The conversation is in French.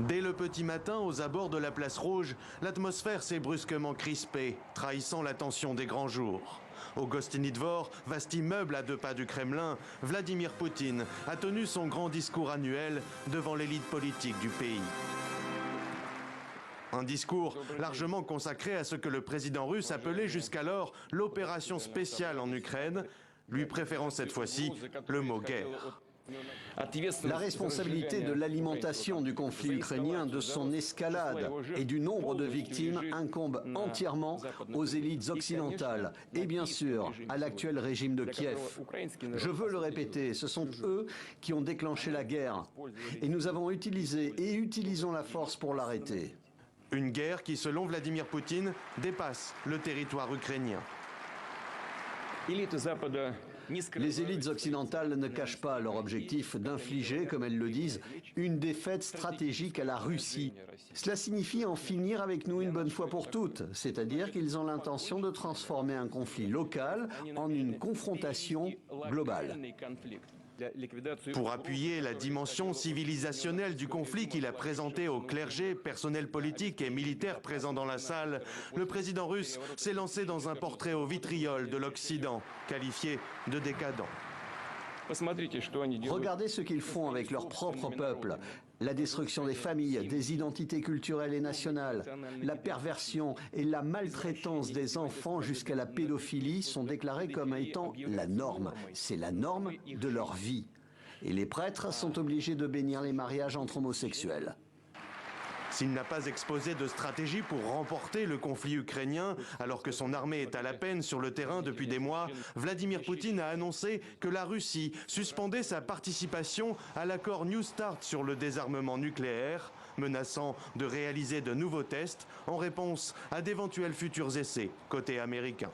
Dès le petit matin, aux abords de la place Rouge, l'atmosphère s'est brusquement crispée, trahissant la tension des grands jours. Au Gostiny Dvor, vaste immeuble à 2 pas du Kremlin, Vladimir Poutine a tenu son grand discours annuel devant l'élite politique du pays. Un discours largement consacré à ce que le président russe appelait jusqu'alors l'opération spéciale en Ukraine, lui préférant cette fois-ci le mot guerre. La responsabilité de l'alimentation du conflit ukrainien, de son escalade et du nombre de victimes incombe entièrement aux élites occidentales et bien sûr à l'actuel régime de Kiev. Je veux le répéter, ce sont eux qui ont déclenché la guerre et nous avons utilisé et utilisons la force pour l'arrêter. Une guerre qui, selon Vladimir Poutine, dépasse le territoire ukrainien. Les élites occidentales ne cachent pas leur objectif d'infliger, comme elles le disent, une défaite stratégique à la Russie. Cela signifie en finir avec nous une bonne fois pour toutes, c'est-à-dire qu'ils ont l'intention de transformer un conflit local en une confrontation globale. Pour appuyer la dimension civilisationnelle du conflit qu'il a présenté au clergé, personnel politique et militaire présent dans la salle, le président russe s'est lancé dans un portrait au vitriol de l'Occident, qualifié de décadent. Regardez ce qu'ils font avec leur propre peuple. La destruction des familles, des identités culturelles et nationales, la perversion et la maltraitance des enfants jusqu'à la pédophilie sont déclarés comme étant la norme. C'est la norme de leur vie. Et les prêtres sont obligés de bénir les mariages entre homosexuels. S'il n'a pas exposé de stratégie pour remporter le conflit ukrainien, alors que son armée est à la peine sur le terrain depuis des mois, Vladimir Poutine a annoncé que la Russie suspendait sa participation à l'accord New Start sur le désarmement nucléaire, menaçant de réaliser de nouveaux tests en réponse à d'éventuels futurs essais côté américain.